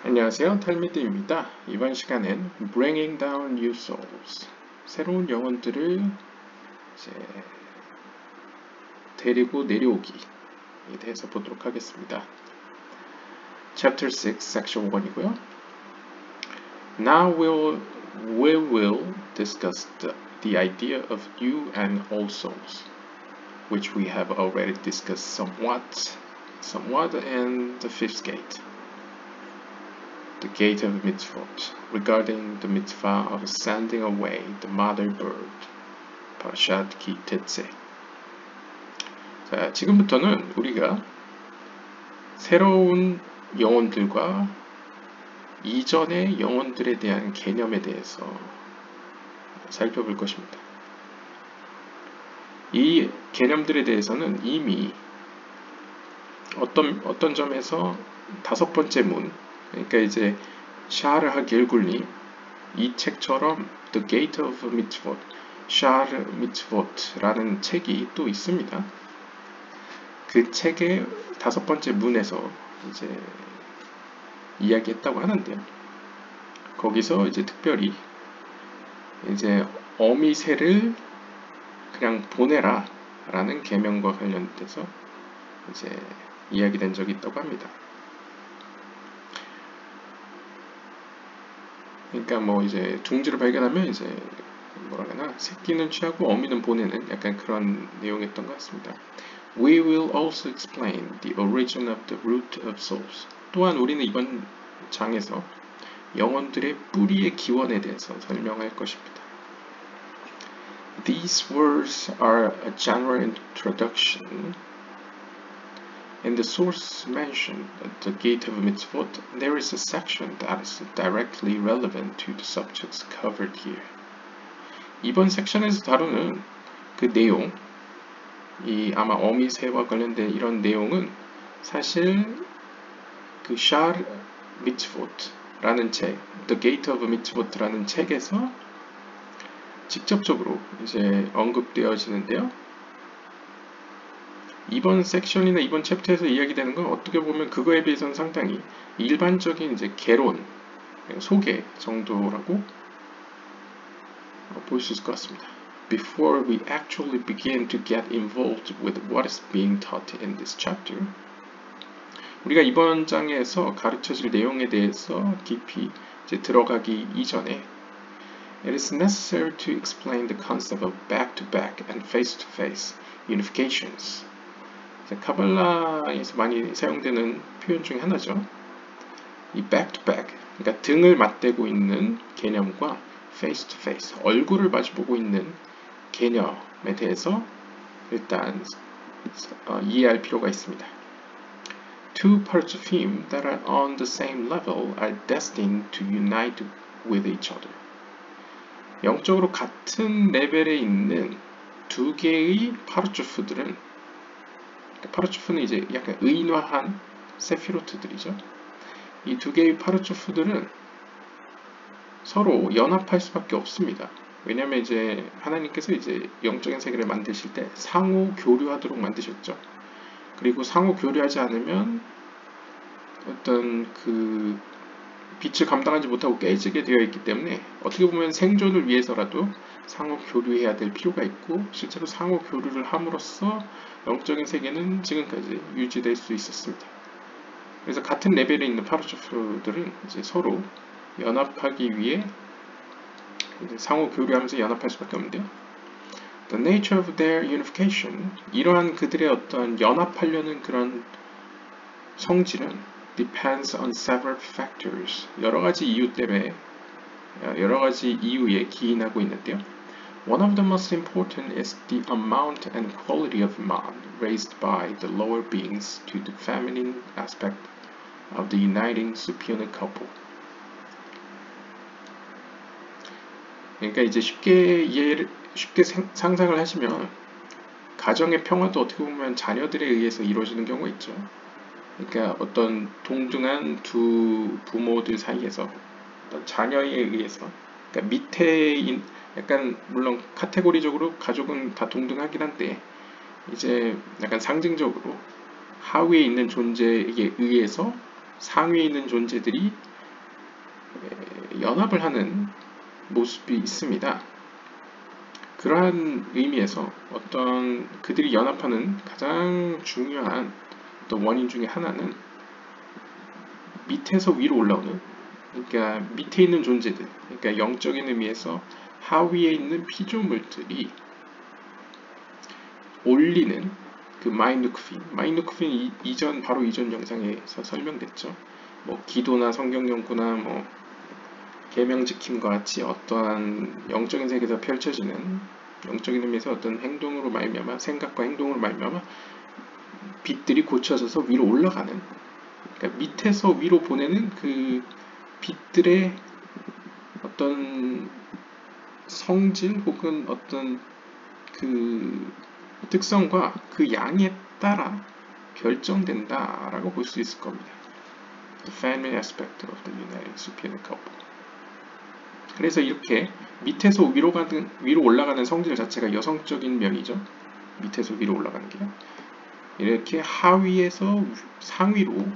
안녕하세요, 탈미드입니다. 이번 시간엔 Bringing Down New Souls, 새로운 영혼들을 이제 데리고 내려오기에 대해서 보도록 하겠습니다. Chapter 6, Section 1이고요. Now we will discuss the idea of new and old souls, which we have already discussed somewhat in the fifth gate. The gate of mitzvot, regarding the mitzvah of sending away the mother bird, Parashat Ki Tetzeh. 자, 지금부터는 우리가 새로운 영혼들과 이전의 영혼들에 대한 개념에 대해서 살펴볼 것입니다. 이 개념들에 대해서는 이미 어떤 점에서 다섯 번째 문, 그러니까 이제 샤르 하길굴님 이 책처럼 The Gate of Mitzvot, 샤르 미츠봇라는 책이 또 있습니다. 그 책의 다섯 번째 문에서 이제 이야기했다고 하는데요. 거기서 이제 특별히 이제 어미새를 그냥 보내라 라는 계명과 관련돼서 이제 이야기된 적이 있다고 합니다. 그러니까 뭐 이제 둥지를 발견하면 이제 뭐라 그러나 새끼는 취하고 어미는 보내는 약간 그런 내용이었던 것 같습니다. We will also explain the origin of the root of souls. 또한 우리는 이번 장에서 영혼들의 뿌리의 기원에 대해서 설명할 것입니다. These words are a general introduction. In the source mentioned at the Gate of Mitzvot, there is a section that is directly relevant to the subjects covered here. 이번 섹션에서 다루는 그 내용, 이 아마 어미새와 관련된 이런 내용은 사실 그 샤르 미츠봇라는 책, The Gate of Mitzvot라는 책에서 직접적으로 이제 언급되어지는데요. 이번 섹션이나 이번 챕터에서 이야기되는 건 어떻게 보면 그거에 비해서는 상당히 일반적인 이제 개론, 소개 정도라고 볼 수 있을 것 같습니다. Before we actually begin to get involved with what is being taught in this chapter, 우리가 이번 장에서 가르쳐질 내용에 대해서 깊이 이제 들어가기 이전에 it is necessary to explain the concept of back-to-back and face-to-face unifications. 카발라에서 많이 사용되는 표현 중에 하나죠. 이 back-to-back, 그러니까 등을 맞대고 있는 개념과 face-to-face, 얼굴을 마주보고 있는 개념에 대해서 일단 이해할 필요가 있습니다. Two parts of him that are on the same level are destined to unite with each other. 영적으로 같은 레벨에 있는 두 개의 파르초프들은, 파르초프는 이제 약간 의인화한 세피로트들이죠. 이 두 개의 파르초프들은 서로 연합할 수밖에 없습니다. 왜냐하면 이제 하나님께서 이제 영적인 세계를 만드실 때 상호 교류하도록 만드셨죠. 그리고 상호 교류하지 않으면 어떤 그 빛을 감당하지 못하고 깨지게 되어 있기 때문에 어떻게 보면 생존을 위해서라도 상호 교류해야 될 필요가 있고, 실제로 상호 교류를 함으로써 영적인 세계는 지금까지 유지될 수 있었습니다. 그래서 같은 레벨에 있는 파르초프들은 이제 서로 연합하기 위해 이제 상호 교류하면서 연합할 수밖에 없는데요. The nature of their unification, 이러한 그들의 어떤 연합하려는 그런 성질은 depends on several factors. 여러 가지 이유 때문에 여러 가지 이유에 기인하고 있는데요. One of the most important is the amount and quality of man raised by the lower beings to the feminine aspect of the uniting superior couple. 그러니까 이제 쉽게 상상을 하시면 가정의 평화도 어떻게 보면 자녀들에 의해서 이루어지는 경우가 있죠. 그러니까 어떤 동등한 두 부모들 사이에서 어떤 자녀에 의해서, 그러니까 밑에 약간 물론 카테고리적으로 가족은 다 동등하긴 한데 이제 약간 상징적으로 하위에 있는 존재에 의해서 상위에 있는 존재들이 연합을 하는 모습이 있습니다. 그러한 의미에서 어떤 그들이 연합하는 가장 중요한 어떤 원인 중에 하나는 밑에서 위로 올라오는, 그러니까 밑에 있는 존재들, 그러니까 영적인 의미에서 하위에 있는 피조물들이 올리는 그 마이누크핀 바로 이전 영상에서 설명됐죠. 뭐 기도나 성경 연구나 뭐 계명 지킴과 같이 어떠한 영적인 세계에서 펼쳐지는 영적인 의미에서 어떤 행동으로 말미암아, 생각과 행동으로 말미암아 빛들이 고쳐져서 위로 올라가는, 그러니까 밑에서 위로 보내는 그 빛들의 어떤 성질 혹은 어떤 그 특성과 그 양에 따라 결정된다라고 볼 수 있을 겁니다. The family aspect of the uniting superior couple. 그래서 이렇게 밑에서 위로 올라가는 성질 자체가 여성적인 면이죠. 밑에서 위로 올라가는 게요. 이렇게 하위에서 상위로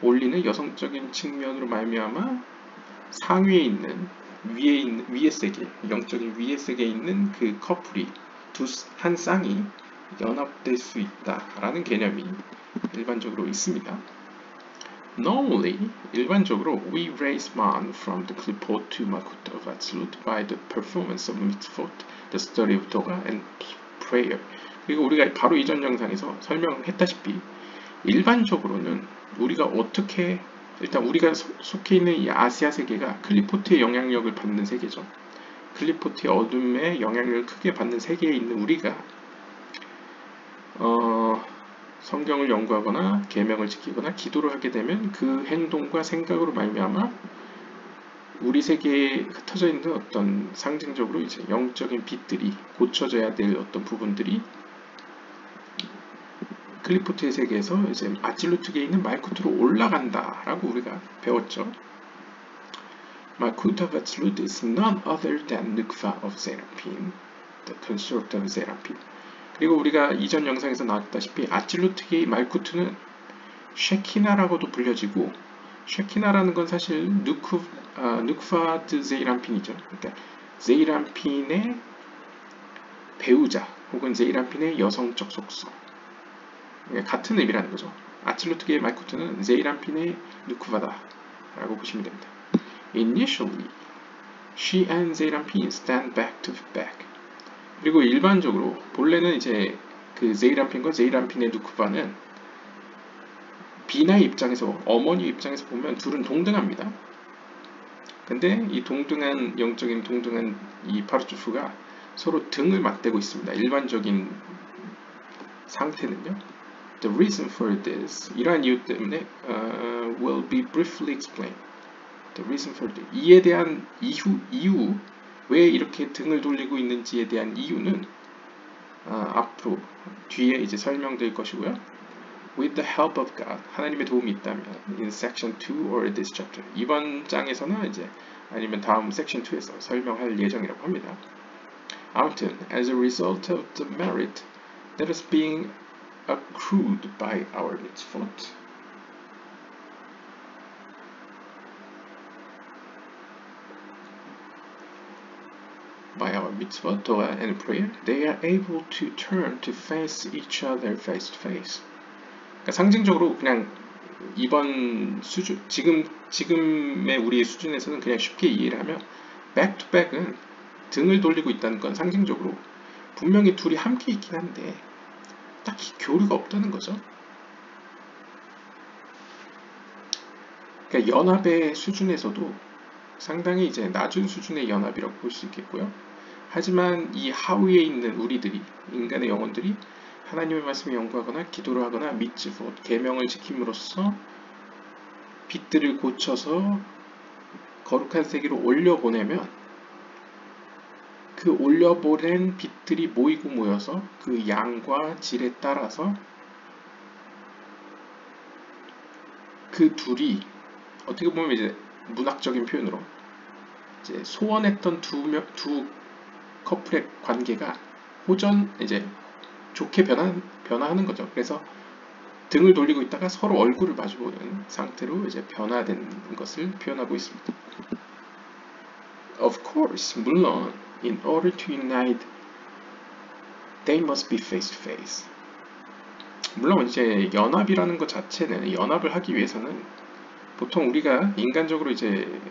올리는 여성적인 측면으로 말미암아 상위에 있는 위의 세계, 영적인 위의 세계에 있는 그 커플이 한 쌍이 연합될 수 있다라는 개념이 일반적으로 있습니다. Normally, 일반적으로 we raise man from the klipot to malkut of Atzlut by the performance of mitzvot, the study of Torah and prayer. 그리고 우리가 바로 이전 영상에서 설명했다시피 일반적으로는 우리가 어떻게, 일단 우리가 속해 있는 이 아시아 세계가 클리포트의 영향력을 받는 세계죠. 클리포트의 어둠의 영향력을 크게 받는 세계에 있는 우리가 성경을 연구하거나 계명을 지키거나 기도를 하게 되면 그 행동과 생각으로 말미암아 우리 세계에 흩어져 있는 어떤 상징적으로 이제 영적인 빛들이 고쳐져야 될 어떤 부분들이 클리포트의 세계에서 이제 아칠루트계에 있는 말쿠트로 올라간다라고 우리가 배웠죠. Malkut of Atzlut is none other than Nukva of Seraphim, the consort of Seraphim. 그리고 우리가 이전 영상에서 나왔다시피 아칠루트계의 말쿠트는 쉐키나라고도 불려지고, 쉐키나라는 건 사실 누크바드 제이람핀이죠. 그러니까 제이람핀의 배우자 혹은 제이람핀의 여성적 속성, 그러니까 같은 의미라는 거죠. 아칠루트계의 말쿠트는 제이람핀의 누크바다라고 보시면 됩니다. Initially, she and 제이람핀 stand back to back. 그리고 일반적으로 본래는 이제 그 제이람핀과 제이람핀의 누크바는 비나의 입장에서, 어머니 입장에서 보면 둘은 동등합니다. 근데 이 동등한 영적인 동등한 이 파르투프가 서로 등을 맞대고 있습니다. 일반적인 상태는요. The reason for this, 이러한 이유 때문에 will be briefly explained. The reason for this, 이에 대한 이유 왜 이렇게 등을 돌리고 있는지에 대한 이유는 앞으로 뒤에 이제 설명될 것이고요. With the help of God, 하나님의 도움이 있다면 in section 2 or this chapter, 이번 장에서나 이제 아니면 다음 section 2에서 설명할 예정이라고 합니다. 아무튼 as a result of the merit that is being accrued by our mitzvot, Torah and prayer, they are able to turn to face each other face to face. 그러니까 상징적으로 그냥 이번 수준, 지금의 우리의 수준에서는 그냥 쉽게 이해를 하면 back to back은 등을 돌리고 있다는 건 상징적으로 분명히 둘이 함께 있긴 한데 딱히 교류가 없다는 거죠. 그러니까 연합의 수준에서도 상당히 이제 낮은 수준의 연합이라고 볼 수 있겠고요. 하지만 이 하위에 있는 우리들이, 인간의 영혼들이 하나님의 말씀을 연구하거나 기도를 하거나 미tzvot, 계명을 지킴으로써 빛들을 고쳐서 거룩한 세계로 올려보내면 그 올려보낸 빛들이 모이고 모여서 그 양과 질에 따라서 그 둘이 어떻게 보면 이제 문학적인 표현으로 이제 소원했던 두 커플의 관계가 이제 좋게 변화하는 거죠. 그래서 등을 돌리고 있다가 서로 얼굴을 마주보는 상태로 이제 변화된 것을 표현하고 있습니다. of course, 물론, in order to unite, they must be face to face. 물론 이제 연합이라는 것 자체는 연합을 하기 위해서는 보통 우리가 인간적으로 이제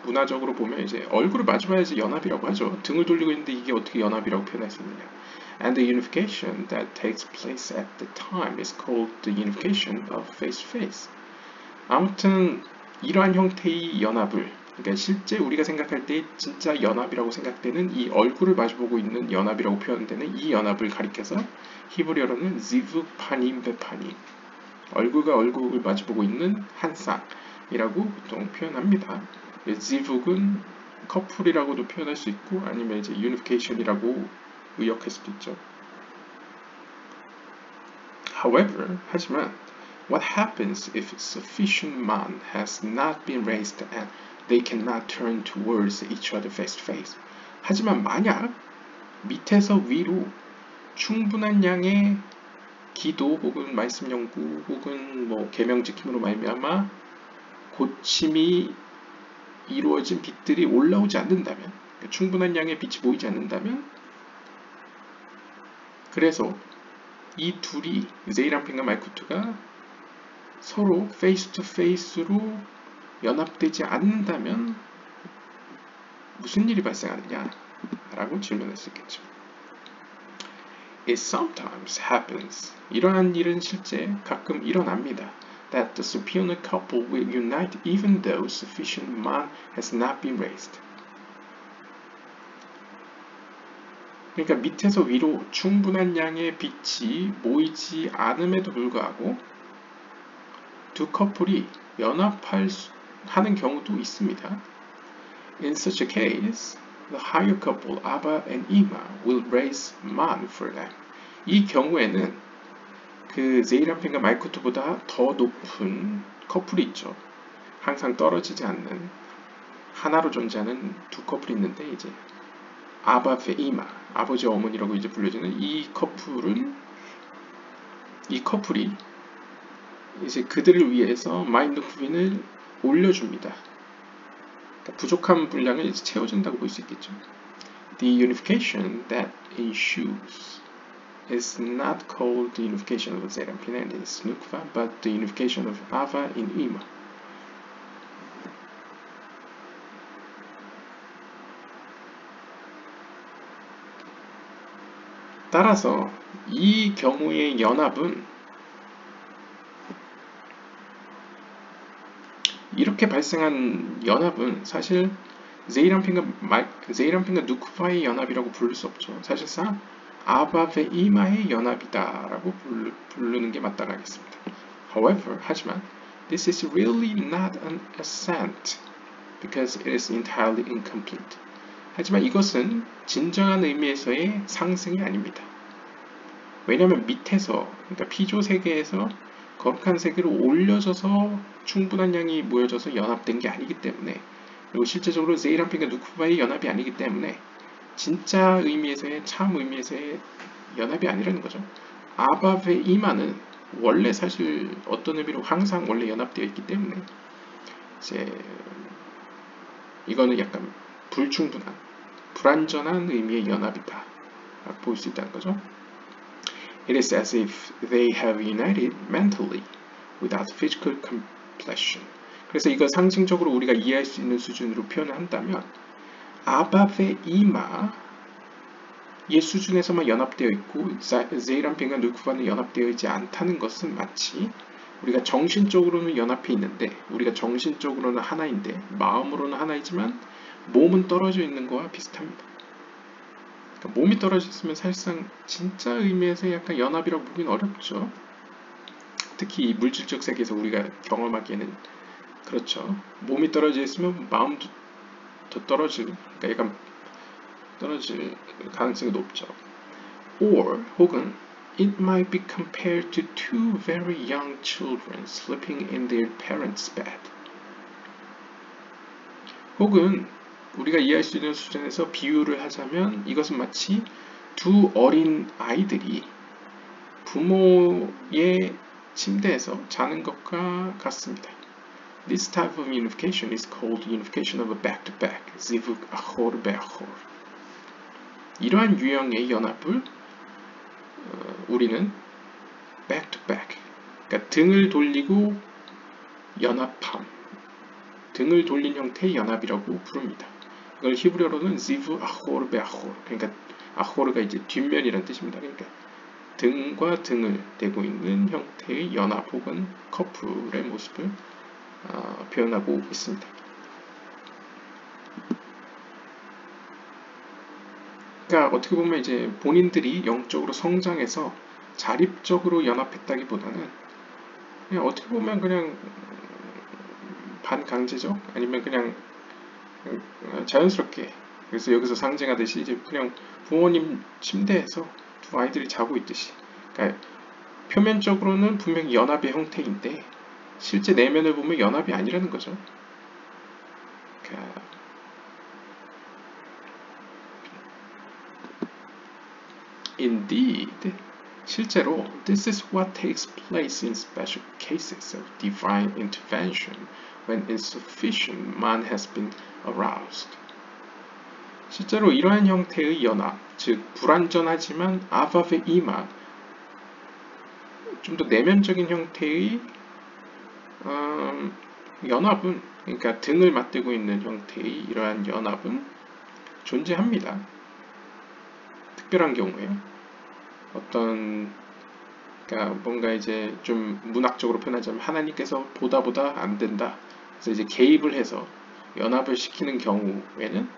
문화적으로 보면 이제 얼굴을 마주봐야지 연합이라고 하죠. 등을 돌리고 있는데 이게 어떻게 연합이라고 표현할 수 있느냐. And the unification that takes place at the time is called the unification of face to face. 아무튼 이러한 형태의 연합을, 그러니까 실제 우리가 생각할 때 진짜 연합이라고 생각되는 이 얼굴을 마주보고 있는 연합이라고 표현되는 이 연합을 가리켜서 히브리어로는 지북 파님 베파님, 얼굴과 얼굴을 마주보고 있는 한 쌍이라고 보통 표현합니다. 지북은 커플이라고도 표현할 수 있고 아니면 이제 유니피케이션이라고 의역할 수도 있죠. However, 하지만 what happens if sufficient man has not been raised and they cannot turn towards each other face to face? 하지만 만약 밑에서 위로 충분한 양의 기도 혹은 말씀 연구 혹은 뭐 계명 지킴으로 말미암아 고침이 이루어진 빛들이 올라오지 않는다면, 그러니까 충분한 양의 빛이 보이지 않는다면, 그래서 이 둘이 제이람핀과 말쿠트가 서로 페이스 투 페이스로 연합되지 않는다면 무슨 일이 발생하느냐 라고 질문할 수 있겠죠. It sometimes happens. 이러한 일은 실제 가끔 일어납니다. That the superior couple will unite even though sufficient man has not been raised. 그러니까 밑에서 위로 충분한 양의 빛이 모이지 않음에도 불구하고 두 커플이 연합하는 경우도 있습니다. In such a case, the higher couple, Abba and Ima, will raise man for them. 이 경우에는 그 제이람핀과 말쿠트보다 더 높은 커플이 있죠. 항상 떨어지지 않는 하나로 존재하는 두 커플이 있는데 이제 아바 페 이마, 아버지 어머니라고 이제 불려지는 이 커플이 이제 그들을 위해서 마인누크빈을 올려줍니다. 그러니까 부족한 분량을 이제 채워준다고 볼 수 있겠죠. The unification that ensues is not called the unification of Zeranpin and its Nukva, but the unification of Ava in Ima. 따라서 이 경우의 연합은 이렇게 발생한 연합은 사실 제이람핀과 누쿠바의 연합이라고 부를 수 없죠. 사실상 아바베 이마의 연합이다라고 부르는 게 마땅하겠습니다. However, 하지만 this is really not an ascent because it is entirely incomplete. 하지만 이것은 진정한 의미에서의 상승이 아닙니다. 왜냐하면 밑에서, 그러니까 피조 세계에서 거룩한 세계로 올려져서 충분한 양이 모여져서 연합된 게 아니기 때문에, 그리고 실제적으로 제이람핀과 누쿠바의 연합이 아니기 때문에 진짜 의미에서의, 참 의미에서의 연합이 아니라는 거죠. 아바베 이마는 원래 사실 어떤 의미로 항상 원래 연합되어 있기 때문에 이제 이거는 약간 불충분한, 불완전한 의미의 연합이다 라고 볼 수 있다는 거죠. It is as if they have united mentally without physical completion. 그래서 이거 상징적으로 우리가 이해할 수 있는 수준으로 표현을 한다면 아바베 이마의 수준에서만 연합되어 있고 제이람핀과 누쿠바는 연합되어 있지 않다는 것은 마치 우리가 정신적으로는 연합해 있는데, 우리가 정신적으로는 하나인데 마음으로는 하나이지만 몸은 떨어져 있는 거와 비슷합니다. 그러니까 몸이 떨어져 있으면 사실상 진짜 의미에서 약간 연합이라고 보기는 어렵죠. 특히 물질적 세계에서 우리가 경험하기에는 그렇죠. 몸이 떨어져 있으면 마음도 더 떨어질, 그러니까 약간 떨어질 가능성이 높죠. Or 혹은 it might be compared to two very young children sleeping in their parents' bed. 혹은 우리가 이해할 수 있는 수준에서 비유를 하자면 이것은 마치 두 어린 아이들이 부모의 침대에서 자는 것과 같습니다. This type of unification is called unification of a back-to-back, zivug achor beachor. 이러한 유형의 연합을 우리는 back-to-back, 그러니까 등을 돌리고 연합함, 등을 돌린 형태의 연합이라고 부릅니다. 이걸 히브리어로는 zivu achor beachor, 그러니까 아호르가 이제 뒷면이라는 뜻입니다. 그러니까 등과 등을 대고 있는 형태의 연합 혹은 커플의 모습을 표현하고 있습니다. 그러니까 어떻게 보면 이제 본인들이 영적으로 성장해서 자립적으로 연합했다기보다는 그냥 어떻게 보면 그냥 반강제적 아니면 그냥 자연스럽게, 그래서 여기서 상징하듯이 이제 그냥 부모님 침대에서 두 아이들이 자고 있듯이, 그러니까 표면적으로는 분명히 연합의 형태인데 실제 내면을 보면 연합이 아니라는 거죠. 그러니까 Indeed, 실제로 this is what takes place in special cases of divine intervention when insufficient man has been aroused. 실제로 이러한 형태의 연합, 즉 불완전하지만 아바베 이마, 좀 더 내면적인 형태의 연합은, 그러니까 등을 맞대고 있는 형태의 이러한 연합은 존재합니다. 특별한 경우에요. 어떤, 그러니까 뭔가 이제 좀 문학적으로 표현하자면 하나님께서 보다 안 된다, 그래서 이제 개입을 해서 연합을 시키는 경우에는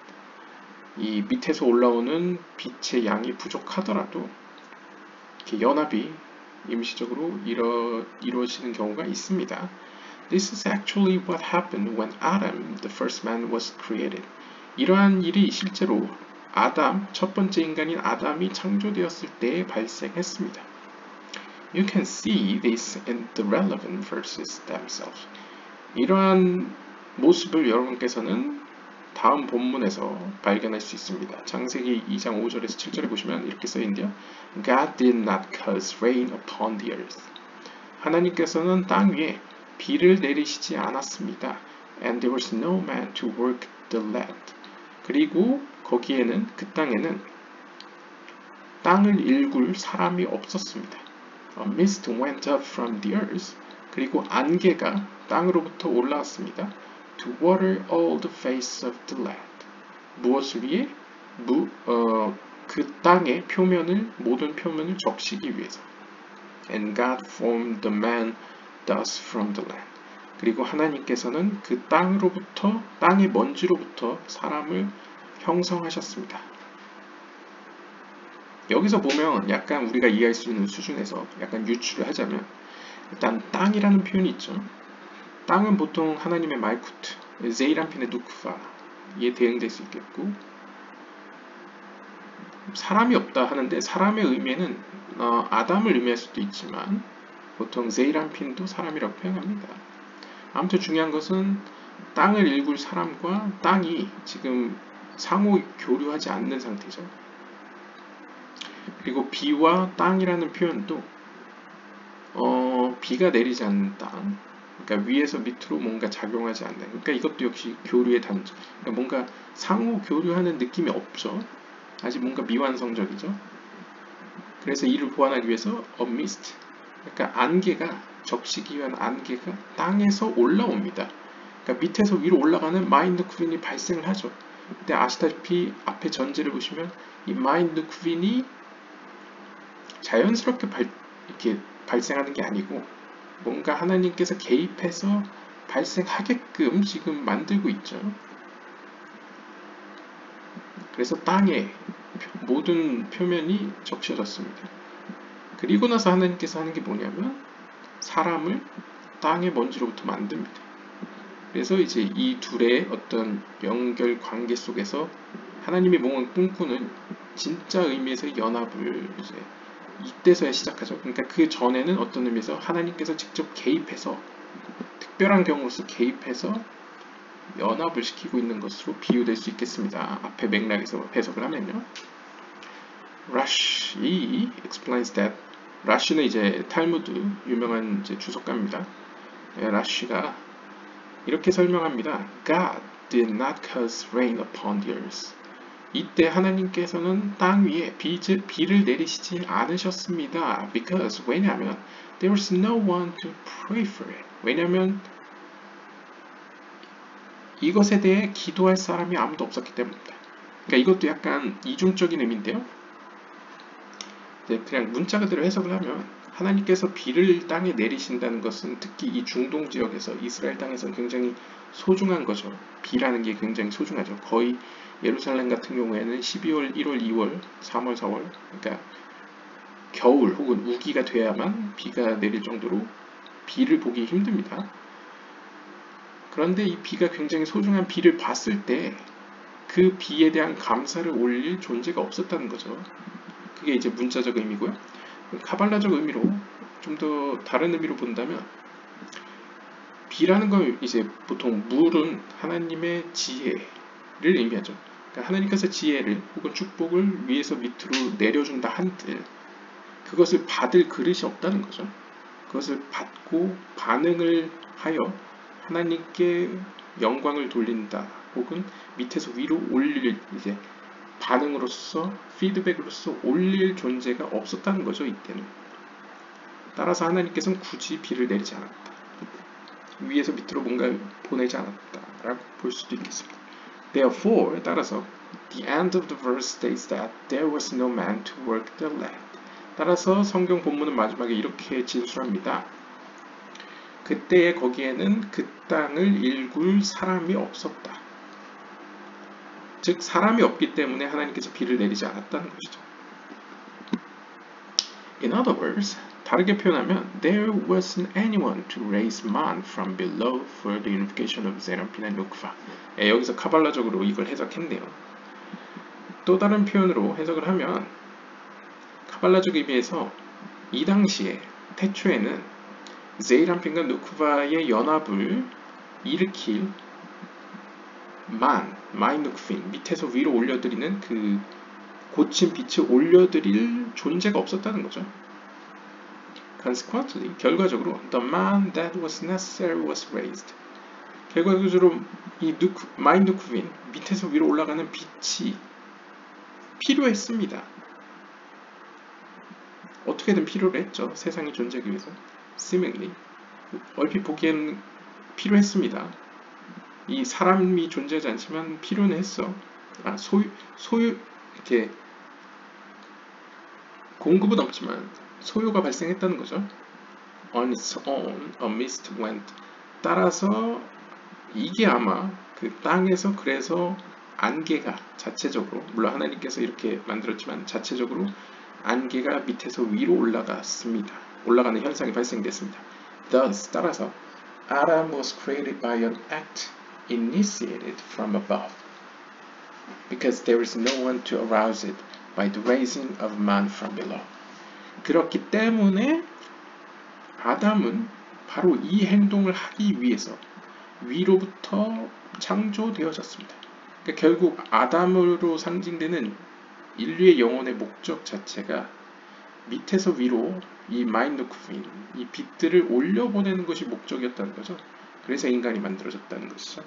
이 밑에서 올라오는 빛의 양이 부족하더라도 이렇게 연합이 임시적으로 이루어지는 경우가 있습니다. This is actually what happened when Adam, the first man, was created. 이러한 일이 실제로 아담, 첫 번째 인간인 아담이 창조되었을 때 발생했습니다. You can see this in the relevant verses themselves. 이러한 모습을 여러분께서는 다음 본문에서 발견할 수 있습니다. 창세기 2장 5절에서 7절에 보시면 이렇게 써있는데요. God did not cause rain upon the earth. 하나님께서는 땅 위에 비를 내리시지 않았습니다. And there was no man to work the land. 그리고 거기에는, 그 땅에는 땅을 일굴 사람이 없었습니다. A mist went up from the earth. 그리고 안개가 땅으로부터 올라왔습니다. To water all the face of the land. 무엇을 위해? 그 땅의 표면을, 모든 표면을 적시기 위해서. And God formed the man thus from the land. 그리고 하나님께서는 그 땅으로부터, 땅의 먼지로부터 사람을 형성하셨습니다. 여기서 보면 약간 우리가 이해할 수 있는 수준에서 약간 유추를 하자면, 일단 땅이라는 표현이 있죠. 땅은 보통 하나님의 말쿠트, 제이란핀의 누크파에 대응될 수 있겠고, 사람이 없다 하는데 사람의 의미는 아담을 의미할 수도 있지만 보통 제이란핀도 사람이라고 표현합니다. 아무튼 중요한 것은 땅을 일굴 사람과 땅이 지금 상호 교류하지 않는 상태죠. 그리고 비와 땅이라는 표현도 비가 내리지 않는 땅, 그러니까 위에서 밑으로 뭔가 작용하지 않는, 그러니까 이것도 역시 교류의 단점. 그러니까 뭔가 상호 교류하는 느낌이 없죠. 아직 뭔가 미완성적이죠. 그래서 이를 보완하기 위해서 a mist, 그러니까 안개가, 적시기 위한 안개가 땅에서 올라옵니다. 그러니까 밑에서 위로 올라가는 마인드 쿠빈이 발생을 하죠. 근데 아시다시피 앞에 전제를 보시면 이 마인드 쿠빈이 자연스럽게 이렇게 발생하는 게 아니고 뭔가 하나님께서 개입해서 발생하게끔 지금 만들고 있죠. 그래서 땅의 모든 표면이 적셔졌습니다. 그리고 나서 하나님께서 하는 게 뭐냐면 사람을 땅의 먼지로부터 만듭니다. 그래서 이제 이 둘의 어떤 연결 관계 속에서 하나님이 뭔가 꿈꾸는 진짜 의미에서의 연합을 이제 이때서야 시작하죠. 그러니까 그 전에는 어떤 의미에서 하나님께서 직접 개입해서, 특별한 경우로서 개입해서 연합을 시키고 있는 것으로 비유될 수 있겠습니다. 앞에 맥락에서 해석을 하면요. Rashi explains that. 라시는 이제 탈무드 유명한 이제 주석가입니다. 라시가 이렇게 설명합니다. God did not cause rain upon the earth. 이때 하나님께서는 땅 위에 비를 내리시지 않으셨습니다. Because 왜냐하면 there was no one to pray for it. 왜냐하면 이것에 대해 기도할 사람이 아무도 없었기 때문입니다. 그러니까 이것도 약간 이중적인 의미인데요. 그냥 문자 그대로 해석을 하면 하나님께서 비를 땅에 내리신다는 것은 특히 이 중동 지역에서 이스라엘 땅에서는 굉장히 소중한 거죠. 비라는 게 굉장히 소중하죠. 거의 예루살렘 같은 경우에는 12월, 1월, 2월, 3월, 4월 그러니까 겨울 혹은 우기가 돼야만 비가 내릴 정도로 비를 보기 힘듭니다. 그런데 이 비가 굉장히 소중한 비를 봤을 때 그 비에 대한 감사를 올릴 존재가 없었다는 거죠. 그게 이제 문자적 의미고요. 카발라적 의미로 좀 더 다른 의미로 본다면 비라는 건 이제 보통 물은 하나님의 지혜를 의미하죠. 그러니까 하나님께서 지혜를 혹은 축복을 위에서 밑으로 내려준다 한들 그것을 받을 그릇이 없다는 거죠. 그것을 받고 반응을 하여 하나님께 영광을 돌린다 혹은 밑에서 위로 올릴 이제 반응으로서 피드백으로서 올릴 존재가 없었다는 거죠. 이때는. 따라서 하나님께서는 굳이 비를 내리지 않았다. 위에서 밑으로 뭔가 보내지 않았다라고 볼 수도 있겠습니다. Therefore, 따라서 the end of the verse states that there was no man to work the land. 따라서 성경 본문은 마지막에 이렇게 진술합니다. 그때에 거기에는 그 땅을 일굴 사람이 없었다. 즉 사람이 없기 때문에 하나님께서 비를 내리지 않았다는 것이죠. In other words, 다르게 표현하면 there wasn't anyone to raise man from below for the unification of Seraphim and Nukva. 여기서 카발라적으로 이걸 해석했네요. 또 다른 표현으로 해석을 하면 카발라적 의미에서 이 당시에 태초에는 세이람핀과 누크바의 연합을 일으킬 마이누크핀 밑에서 위로 올려드리는 그 고친 빛을 올려드릴 존재가 없었다는 거죠. Consequently, 결과적으로 the man that was necessary was raised. 결과적으로 이 마이누크핀 밑에서 위로 올라가는 빛이 필요했습니다. 어떻게든 필요로 했죠. 세상이 존재하기 위해서. seemingly 얼핏 보기에는 필요했습니다. 이 사람이 존재하지 않지만 필요는 했어. 소유 이렇게 공급은 없지만 소요가 발생했다는 거죠. On its own, a mist went. 따라서 이게 아마 그 땅에서 그래서 안개가 자체적으로 물론 하나님께서 이렇게 만들었지만 자체적으로 안개가 밑에서 위로 올라갔습니다. 올라가는 현상이 발생됐습니다. Thus 따라서 Adam was created by an act initiated from above, because there is no one to arouse it by the raising of man from below. 그렇기 때문에 아담은 바로 이 행동을 하기 위해서 위로부터 창조되어졌습니다. 그러니까 결국 아담으로 상징되는 인류의 영혼의 목적 자체가 밑에서 위로 이 마인드쿠핀, 이 빛들을 올려보내는 것이 목적이었다는 거죠. 그래서 인간이 만들어졌다는 것이죠.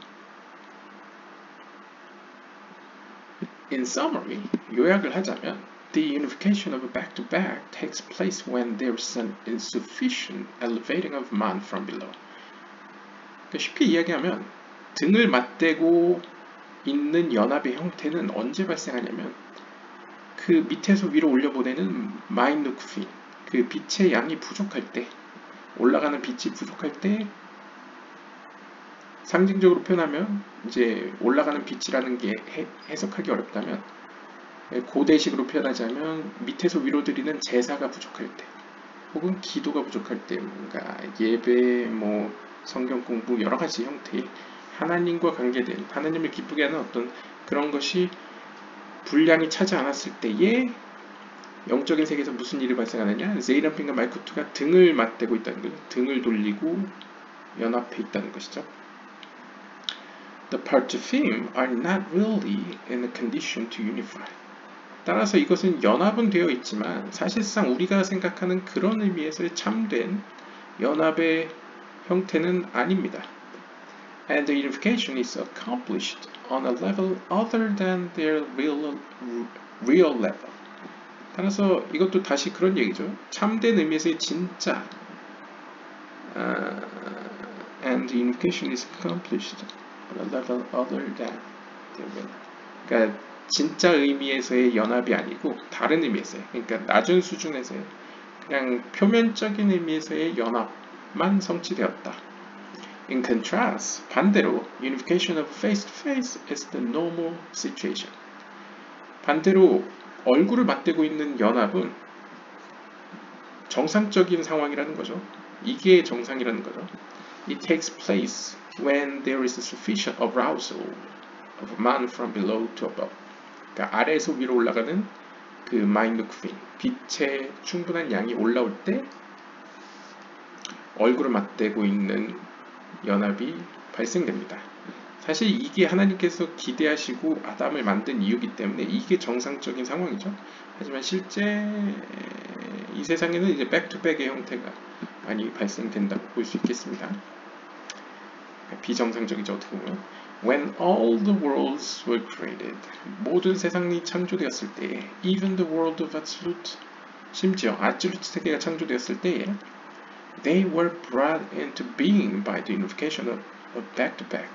In summary, 요약을 하자면 the unification of back-to-back takes place when there is an insufficient elevating of man from below. 그러니까 쉽게 이야기하면 등을 맞대고 있는 연합의 형태는 언제 발생하냐면 그 밑에서 위로 올려보내는 마인누크핀, 그 빛의 양이 부족할 때, 올라가는 빛이 부족할 때 상징적으로 표현하면 이제 올라가는 빛이라는 게 해석하기 어렵다면 고대식으로 표현하자면 밑에서 위로 드리는 제사가 부족할 때 혹은 기도가 부족할 때 뭔가 예배, 성경 공부 여러 가지 형태의 하나님과 관계된 하나님을 기쁘게 하는 어떤 그런 것이 분량이 차지 않았을 때에 영적인 세계에서 무슨 일이 발생하느냐? 제이람핀과 말쿠투가 등을 맞대고 있다는 거죠. 등을 돌리고 연합해 있다는 것이죠. The Parthim are not really in a condition to unify. 따라서 이것은 연합은 되어 있지만 사실상 우리가 생각하는 그런 의미에서의 참된 연합의 형태는 아닙니다. and the unification is accomplished on a level other than their real level. 따라서 이것도 다시 그런 얘기죠. 참된 의미에서의 진짜 and the unification is accomplished on a level other than their real. 그러니까 진짜 의미에서의 연합이 아니고 다른 의미에서의, 그러니까 낮은 수준에서의 그냥 표면적인 의미에서의 연합만 성취되었다. In contrast, 반대로 unification of face-to-face is the normal situation. 반대로 얼굴을 맞대고 있는 연합은 정상적인 상황이라는 거죠. 이게 정상이라는 거죠. It takes place when there is a sufficient arousal of man from below to above. 그러니까 아래에서 위로 올라가는 그 마이누크핀, 빛의 충분한 양이 올라올 때 얼굴을 맞대고 있는 연합이 발생됩니다. 사실 이게 하나님께서 기대하시고 아담을 만든 이유이기 때문에 이게 정상적인 상황이죠. 하지만 실제 이 세상에는 이제 백투백의 형태가 많이 발생된다고 볼 수 있겠습니다. 비정상적이죠, 어떻게 보면. When all the worlds were created, 모든 세상이 창조되었을 때에, even the world of absolute, 심지어 absolute 세계가 창조되었을 때에, they were brought into being by the unification of back-to-back.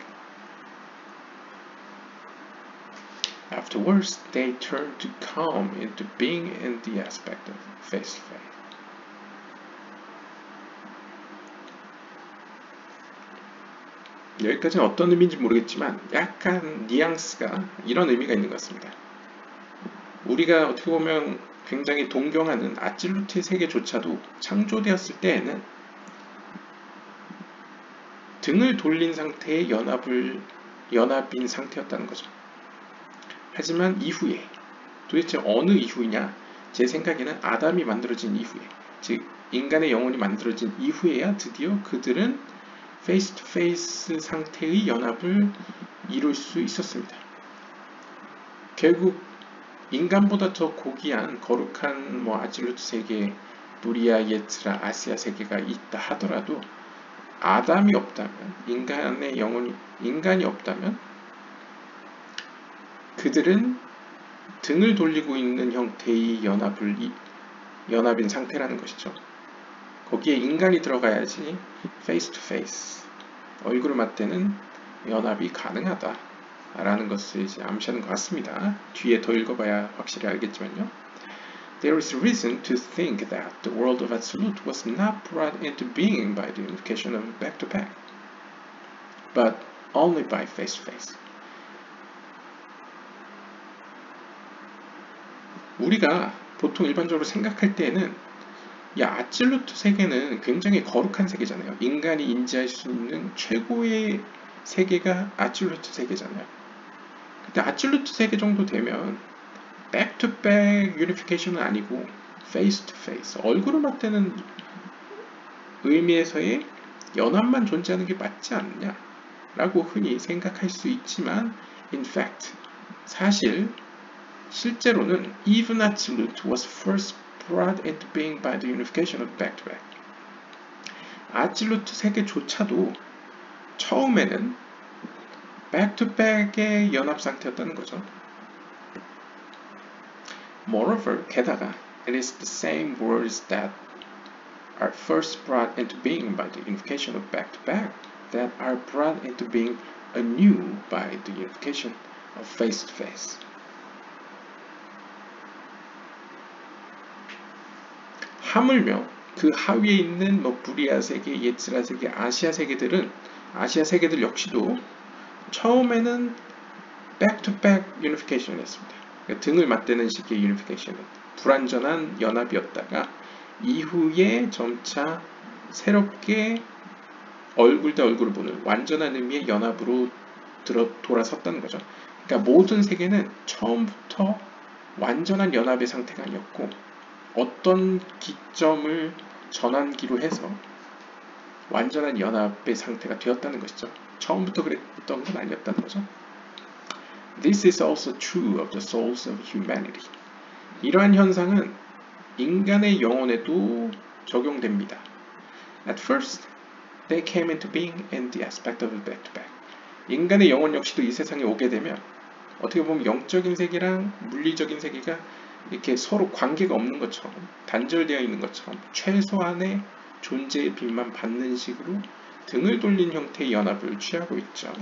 Afterwards, they turned to come into being in the aspect of face-to-face. 여기까지는 어떤 의미인지 모르겠지만 약간 뉘앙스가 이런 의미가 있는 것 같습니다. 우리가 어떻게 보면 굉장히 동경하는 아찔루트의 세계조차도 창조되었을 때에는 등을 돌린 상태의 연합인 상태였다는 거죠. 하지만 이후에, 도대체 어느 이후이냐? 제 생각에는 아담이 만들어진 이후에, 즉 인간의 영혼이 만들어진 이후에야 드디어 그들은 페이스 투 페이스 상태의 연합을 이룰 수 있었습니다. 결국 인간보다 더 고귀한 거룩한 아질루트 세계, 누리아, 예트라, 아시아 세계가 있다 하더라도 아담이 없다면, 인간이 없다면 그들은 등을 돌리고 있는 형태의 연합인 상태라는 것이죠. 거기에 인간이 들어가야지 페이스 투 페이스, 얼굴을 맞대는 연합이 가능하다라는 것을 이제 암시하는 것 같습니다. 뒤에 더 읽어봐야 확실히 알겠지만요. There is reason to think that the world of absolute was not brought into being by the unification of back-to-back, but only by face-to-face. 우리가 보통 일반적으로 생각할 때에는 아찔루트 세계는 굉장히 거룩한 세계잖아요. 인간이 인지할 수 있는 최고의 세계가 아찔루트 세계잖아요. 근데 아찔루트 세계 정도 되면 백투백 유니피케이션은 아니고 페이스 투 페이스, 얼굴을 맞대는 의미에서의 연합만 존재하는 게 맞지 않느냐 라고 흔히 생각할 수 있지만 in fact, 실제로는 even absolute was first brought into being by the unification of back-to-back. 아찔루트 세계조차도 처음에는 back-to-back의 연합 상태였다는 거죠. Moreover, 게다가 it is the same worlds that are first brought into being by the unification of back-to-back that are brought into being anew by the unification of face-to-face. 하물며 그 하위에 있는 부리아 세계, 예츠라 세계, 아시아 세계들 역시도 처음에는 back-to-back unification을 했습니다. 그러니까 등을 맞대는 식의 unification은 불완전한 연합이었다가 이후에 점차 새롭게 얼굴 대 얼굴을 보는 완전한 의미의 연합으로 돌아섰다는 거죠. 그러니까 모든 세계는 처음부터 완전한 연합의 상태가 아니었고 어떤 기점을 전환기로 해서 완전한 연합의 상태가 되었다는 것이죠. 처음부터 그랬던 건 아니었다는 거죠. This is also true of the souls of humanity. 이러한 현상은 인간의 영혼에도 적용됩니다. At first, they came into being in the aspect of back-to-back. 인간의 영혼 역시도 이 세상에 오게 되면 어떻게 보면 영적인 세계랑 물리적인 세계가 이렇게 서로 관계가 없는 것처럼 단절되어 있는 것처럼 최소한의 존재의 빛만 받는 식으로 등을 돌린 형태의 연합을 취하고 있죠.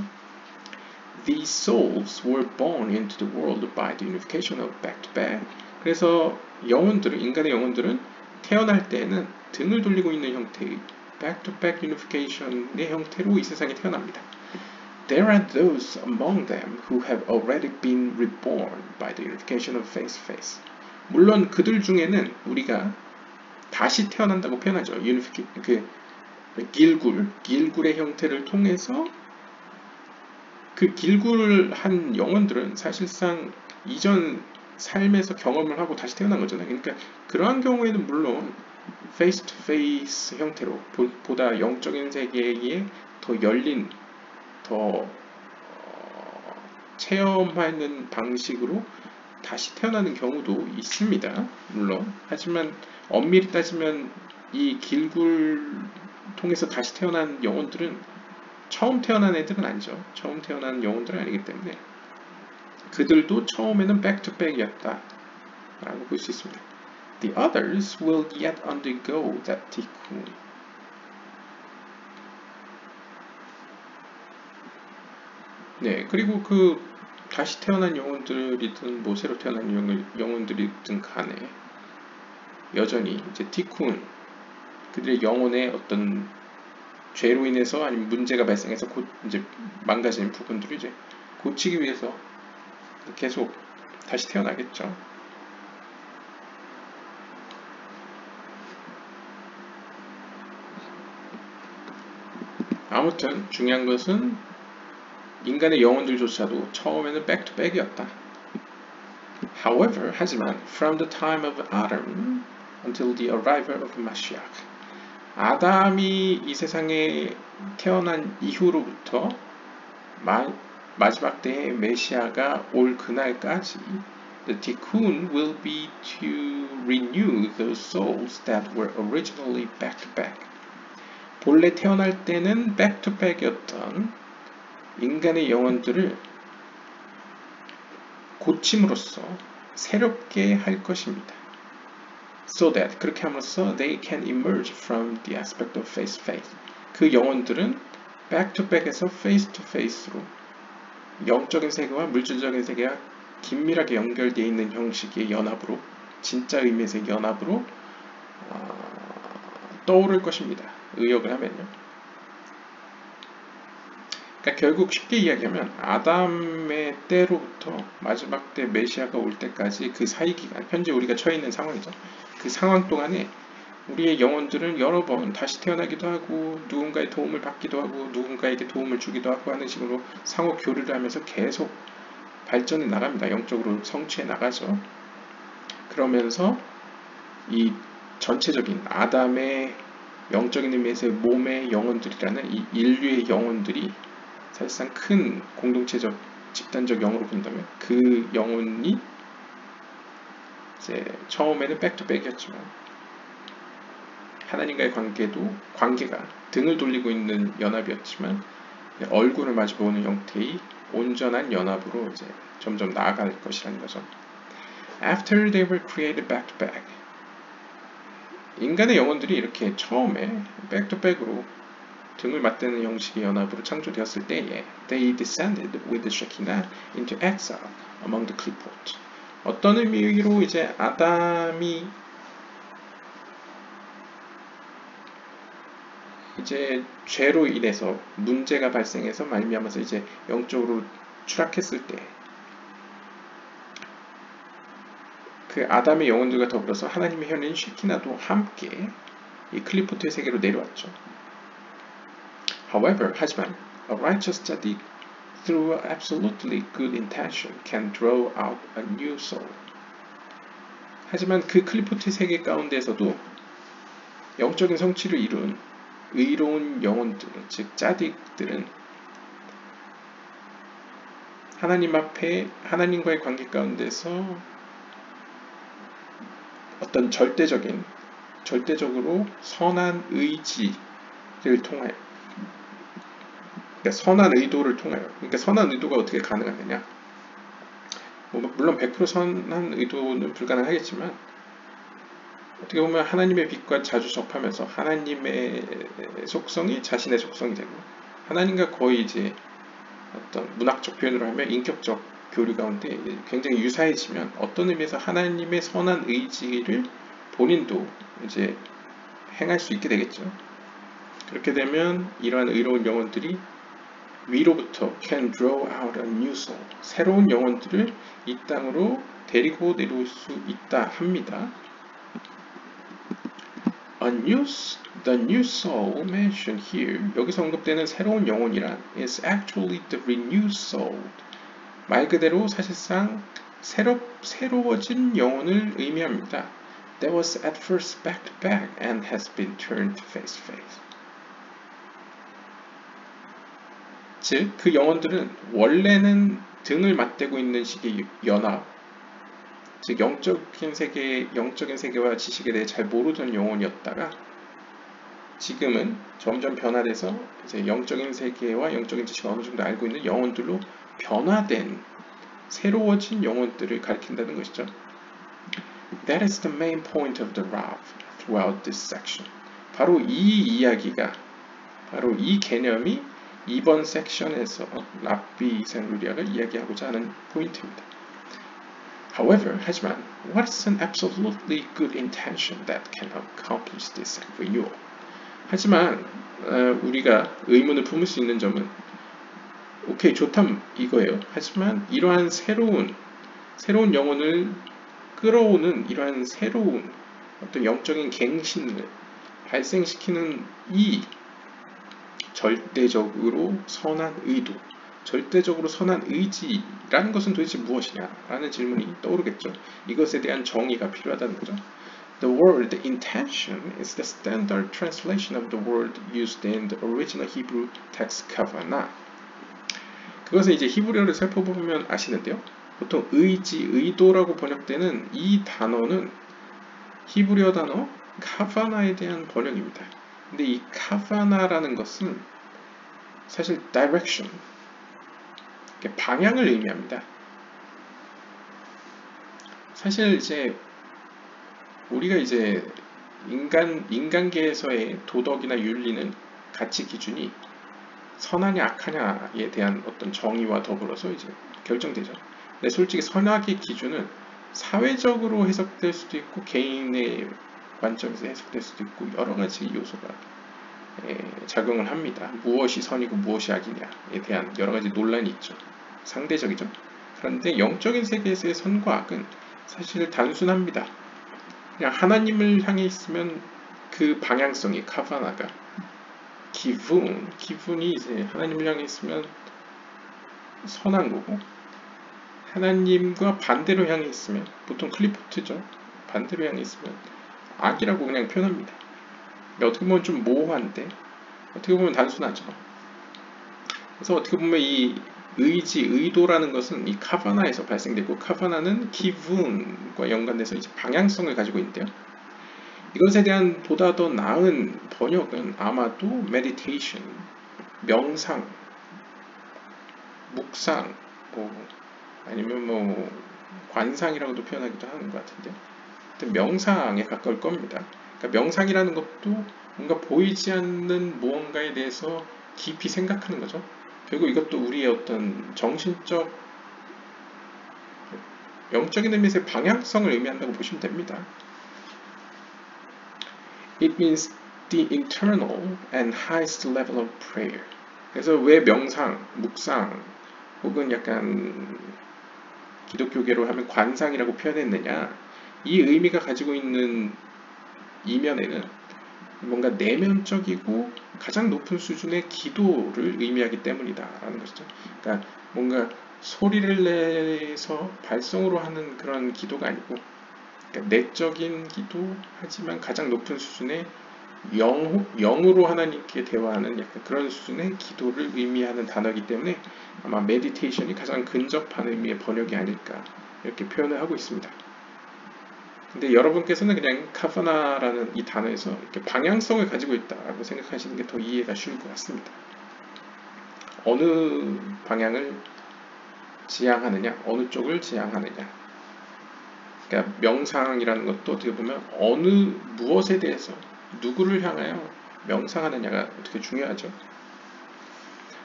These souls were born into the world by the unification of back-to-back. 그래서 영혼들은, 인간의 영혼들은 태어날 때에는 등을 돌리고 있는 형태의 back-to-back unification의 형태로 이 세상에 태어납니다. There are those among them who have already been reborn by the unification of face-to-face. 물론 그들 중에는 우리가 다시 태어난다고 표현하죠. 길굴의 형태를 통해서 그 길굴한 영혼들은 사실상 이전 삶에서 경험을 하고 다시 태어난 거잖아요. 그러니까 그러한 경우에는 물론 페이스 투 페이스 형태로 보다 영적인 세계에 더 열린 더 체험하는 방식으로 다시 태어나는 경우도 있습니다. 물론 하지만 엄밀히 따지면 이 길굴 통해서 다시 태어난 영혼들은 처음 태어난 애들은 아니죠. 처음 태어난 영혼들은 아니기 때문에 그들도 처음에는 back-to-back이었다 라고 볼 수 있습니다. The others will yet undergo that tikkun. 네, 그리고 그 다시 태어난 영혼들이든 뭐 새로 태어난 영혼들이든 간에 여전히 이제 티쿤, 그들의 영혼의 어떤 죄로 인해서 아니면 문제가 발생해서 이제 망가진 부분들을 이제 고치기 위해서 계속 다시 태어나겠죠. 아무튼 중요한 것은 인간의 영혼들조차도 처음에는 back-to-back이었다. However, 하지만 from the time of Adam until the arrival of Mashiach, 아담이 이 세상에 태어난 이후로부터 마지막 때의 메시아가 올 그날까지 the tikkun will be to renew those souls that were originally back-to-back. 본래 태어날 때는 back-to-back이었던 인간의 영혼들을 고침으로써 새롭게 할 것입니다. So that, 그렇게 함으로써 they can emerge from the aspect of face-to-face. 그 영혼들은 back-to-back에서 face-to-face로 영적인 세계와 물질적인 세계가 긴밀하게 연결되어 있는 형식의 연합으로, 진짜 의미에서의 연합으로 떠오를 것입니다. 의역을 하면요. 그러니까 결국 쉽게 이야기하면 아담의 때로부터 마지막 때 메시아가 올 때까지 그 사이 기간, 현재 우리가 처해 있는 상황이죠. 그 상황 동안에 우리의 영혼들은 여러 번 다시 태어나기도 하고 누군가의 도움을 받기도 하고 누군가에게 도움을 주기도 하고 하는 식으로 상호 교류를 하면서 계속 발전해 나갑니다. 영적으로 성취해 나가죠. 그러면서 이 전체적인 아담의 영적인 의미에서의 몸의 영혼들이라는 이 인류의 영혼들이 사실상 큰 공동체적 집단적 영으로 본다면 그 영혼이 이제 처음에는 back-to-back이었지만 하나님과의 관계가 등을 돌리고 있는 연합이었지만 얼굴을 마주보는 형태의 온전한 연합으로 이제 점점 나아갈 것이라는 거죠. After they were created back-to-back, 인간의 영혼들이 이렇게 처음에 back-to-back으로 등을 맞대는 형식의 연합으로 창조되었을 때에 they descended with the Shekinah into exile among the clipot. 어떤 의미로 이제 아담이 이제 죄로 인해서 문제가 발생해서 말미암아서 이제 영적으로 추락했을 때 그 아담의 영혼들과 더불어서 하나님의 현인 쉐키나도 함께 이 클리포트의 세계로 내려왔죠. However, 하지만 a righteous tzaddik through absolutely good intention can draw out a new soul. 하지만 그 클리포트 세계 가운데서도 영적인 성취를 이룬 의로운 영혼들, 즉 짜딕들은 하나님 앞에 하나님과의 관계 가운데서 어떤 절대적으로 선한 의지를 통해 그러니까 선한 의도를 통하여. 그러니까 선한 의도가 어떻게 가능하느냐? 물론 100% 선한 의도는 불가능하겠지만 어떻게 보면 하나님의 빛과 자주 접하면서 하나님의 속성이 자신의 속성이 되고 하나님과 거의 이제 어떤 문학적 표현으로 하면 인격적 교류 가운데 굉장히 유사해지면 어떤 의미에서 하나님의 선한 의지를 본인도 이제 행할 수 있게 되겠죠. 그렇게 되면 이러한 의로운 영혼들이 위로부터 can draw out a new soul, 새로운 영혼들을 이 땅으로 데리고 내려올 수 있다 합니다. The new soul mentioned here, 여기서 언급되는 새로운 영혼이란 is actually the renewed soul. 말 그대로 사실상 새로워진 영혼을 의미합니다. That was at first back to back and has been turned face to face. 즉, 그 영혼들은 원래는 등을 맞대고 있는 식의 연합, 즉 영적인 세계와 지식에 대해 잘 모르던 영혼이었다가 지금은 점점 변화돼서 이제 영적인 세계와 영적인 지식을 어느 정도 알고 있는 영혼들로 변화된 새로워진 영혼들을 가리킨다는 것이죠. That is the main point of the Rav throughout this section. 바로 이 이야기가, 바로 이 개념이 이번 섹션에서 랍비 생루리아가 이야기하고자 하는 포인트입니다. However, 하지만, what is an absolutely good intention that can accomplish this renewal? 하지만 우리가 의문을 품을 수 있는 점은 오케이, 좋담 이거예요. 하지만 이러한 새로운 영혼을 끌어오는 이러한 새로운 어떤 영적인 갱신을 발생시키는 이 절대적으로 선한 의도, 절대적으로 선한 의지라는 것은 도대체 무엇이냐라는 질문이 떠오르겠죠. 이것에 대한 정의가 필요하다는 거죠. The word intention is the standard translation of the word used in the original Hebrew text kavanah. 그것은 이제 히브리어를 살펴보면 아시는데요. 보통 의지, 의도라고 번역되는 이 단어는 히브리어 단어 카바나에 대한 번역입니다. 근데 이 카바나라는 것은 사실 direction, 방향을 의미합니다. 사실 이제 우리가 이제 인간계에서의 도덕이나 윤리는 가치 기준이 선하냐 악하냐에 대한 어떤 정의와 더불어서 이제 결정되죠. 근데 솔직히 선악의 기준은 사회적으로 해석될 수도 있고 개인의 관점에서 해석될 수도 있고 여러 가지 요소가 작용을 합니다. 무엇이 선이고 무엇이 악이냐에 대한 여러 가지 논란이 있죠. 상대적이죠. 그런데 영적인 세계에서의 선과 악은 사실 단순합니다. 그냥 하나님을 향해 있으면 그 방향성이 카바나가 기분이 이제 하나님을 향해 있으면 선한 거고 하나님과 반대로 향해 있으면 보통 클리포트죠. 반대로 향해 있으면 악이라고 그냥 표현합니다. 어떻게 보면 좀 모호한데 어떻게 보면 단순하죠. 그래서 어떻게 보면 이 의지, 의도라는 것은 이 카바나에서 발생되고 카바나는 기분과 연관돼서 이제 방향성을 가지고 있는데요. 이것에 대한 보다 더 나은 번역은 아마도 meditation, 명상, 묵상, 아니면 관상이라고도 표현하기도 하는 것 같은데 명상에 가까울 겁니다. 그러니까 명상이라는 것도 뭔가 보이지 않는 무언가에 대해서 깊이 생각하는 거죠. 결국 이것도 우리의 어떤 정신적, 영적인 의미에서의 방향성을 의미한다고 보시면 됩니다. It means the internal and highest level of prayer. 그래서 왜 명상, 묵상, 혹은 약간 기독교계로 하면 관상이라고 표현했느냐? 이 의미가 가지고 있는 이면에는 뭔가 내면적이고 가장 높은 수준의 기도를 의미하기 때문이다라는 것이죠. 그러니까 뭔가 소리를 내서 발성으로 하는 그런 기도가 아니고 그러니까 내적인 기도 하지만 가장 높은 수준의 영으로 하나님께 대화하는 약간 그런 수준의 기도를 의미하는 단어이기 때문에 아마 메디테이션이 가장 근접한 의미의 번역이 아닐까 이렇게 표현을 하고 있습니다. 근데 여러분께서는 그냥 카바나라는 이 단어에서 이렇게 방향성을 가지고 있다고 생각하시는 게 더 이해가 쉬울 것 같습니다. 어느 방향을 지향하느냐, 어느 쪽을 지향하느냐. 그러니까 명상이라는 것도 어떻게 보면 어느 무엇에 대해서 누구를 향하여 명상하느냐가 어떻게 중요하죠.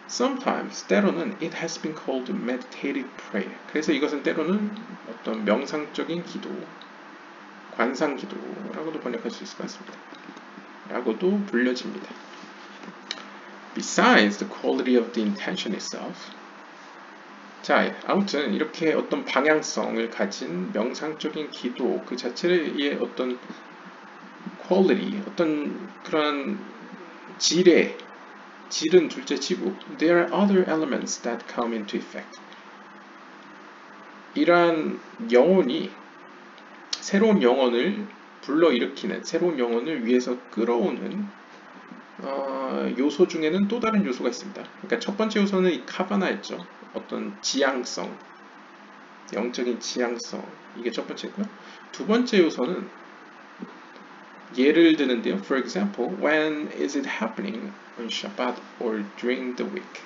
Sometimes 때로는 it has been called meditative prayer. 그래서 이것은 때로는 어떤 명상적인 기도, 관상 기도라고도 번역할 수 있을 것 같습니다. 라고도 불려집니다. Besides the quality of the intention itself. 자, 아무튼 이렇게 어떤 방향성을 가진 명상적인 기도 그 자체의 어떤 quality, 어떤 그런 질은 둘째치고 there are other elements that come into effect. 이러한 영혼이 새로운 영혼을 불러일으키는, 새로운 영혼을 위해서 끌어오는 요소 중에는 또 다른 요소가 있습니다. 그러니까 첫 번째 요소는 이 카바나였죠. 어떤 지향성, 영적인 지향성, 이게 첫 번째고요. 두 번째 요소는 예를 드는데요. For example, when is it happening on Shabbat or during the week?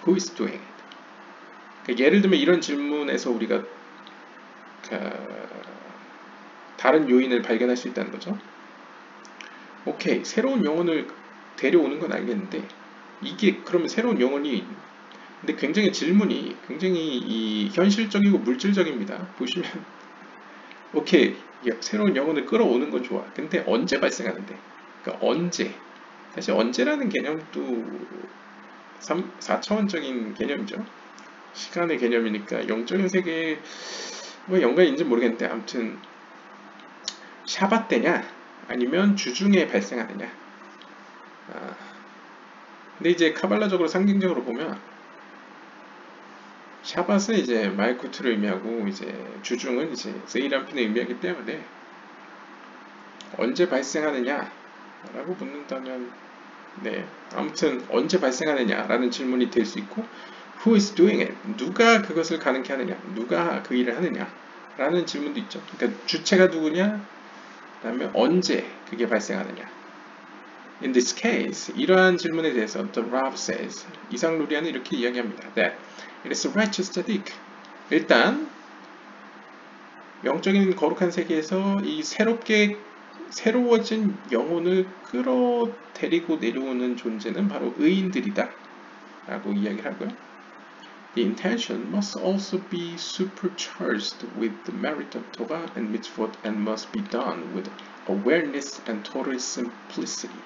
Who is doing it? 그러니까 예를 들면 이런 질문에서 우리가 다른 요인을 발견할 수 있다는 거죠. 오케이, 새로운 영혼을 데려오는 건 알겠는데 이게 그러면 새로운 영혼이 근데 굉장히 질문이 굉장히 현실적이고 물질적입니다. 보시면 오케이, 새로운 영혼을 끌어오는 건 좋아. 근데 언제 발생하는데? 그러니까 언제? 사실 언제라는 개념도 4차원적인 개념이죠. 시간의 개념이니까 영적인 세계에 뭐 연관이 있는지 모르겠는데 아무튼 샤밧 때냐 아니면 주중에 발생하느냐. 근데 이제 카발라적으로 상징적으로 보면 샤밧은 이제 말쿠트를 의미하고 이제 주중은 이제 세이람핀을 의미하기 때문에 언제 발생하느냐 라고 묻는다면 네, 아무튼 언제 발생하느냐라는 질문이 될 수 있고 Who is doing it? 누가 그것을 가능케 하느냐? 누가 그 일을 하느냐? 라는 질문도 있죠. 그러니까 주체가 누구냐? 그 다음에 언제 그게 발생하느냐? In this case, 이러한 질문에 대해서 The Rav says, 이상 루리아는 이렇게 이야기합니다. That it is a righteous tzaddik. 일단 영적인 거룩한 세계에서 이 새로워진 영혼을 데리고 내려오는 존재는 바로 의인들이다 라고 이야기를 하고요. The intention must also be supercharged with the merit of Torah and mitzvot and must be done with awareness and total simplicity.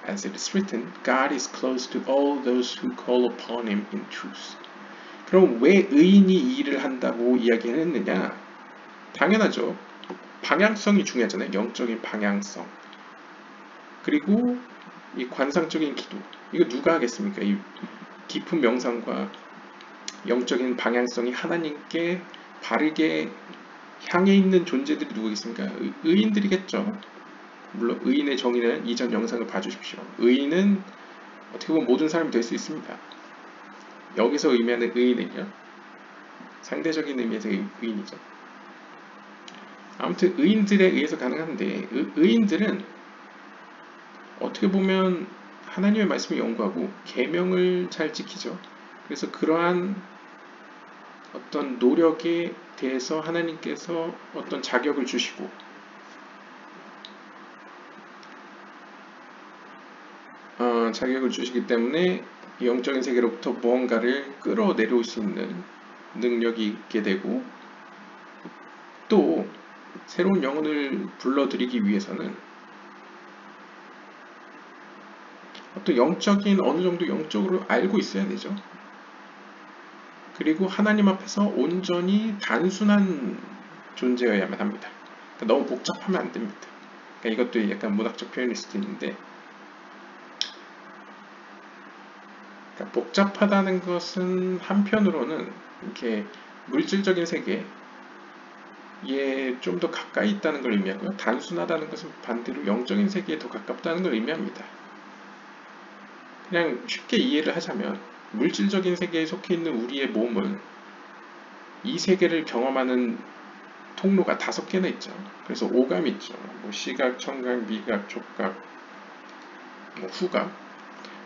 As it is written, God is close to all those who call upon Him in truth. 그럼 왜 의인이 이 일을 한다고 이야기를 했느냐? 당연하죠. 방향성이 중요하잖아요. 영적인 방향성. 그리고 이 관상적인 기도. 이거 누가 하겠습니까? 이 깊은 명상과 영적인 방향성이 하나님께 바르게 향해 있는 존재들이 누구겠습니까? 의인들이겠죠. 물론 의인의 정의는 이전 영상을 봐주십시오. 의인은 어떻게 보면 모든 사람이 될 수 있습니다. 여기서 의미하는 의인은요. 상대적인 의미에서 의인이죠. 아무튼 의인들에 의해서 가능한데 의인들은 어떻게 보면 하나님의 말씀을 연구하고 계명을 잘 지키죠. 그래서 그러한 어떤 노력에 대해서 하나님께서 어떤 자격을 주시고 자격을 주시기 때문에 영적인 세계로부터 무언가를 끌어내려올 수 있는 능력이 있게 되고 또 새로운 영혼을 불러들이기 위해서는 어떤 어느 정도 영적으로 알고 있어야 되죠. 그리고 하나님 앞에서 온전히 단순한 존재여야만 합니다. 그러니까 너무 복잡하면 안 됩니다. 그러니까 이것도 약간 문학적 표현일 수도 있는데 그러니까 복잡하다는 것은 한편으로는 이렇게 물질적인 세계에 좀 더 가까이 있다는 걸 의미하고요. 단순하다는 것은 반대로 영적인 세계에 더 가깝다는 걸 의미합니다. 그냥 쉽게 이해를 하자면 물질적인 세계에 속해 있는 우리의 몸은 이 세계를 경험하는 통로가 5개나 있죠. 그래서 오감이 있죠. 뭐 시각, 청각, 미각, 촉각, 후각.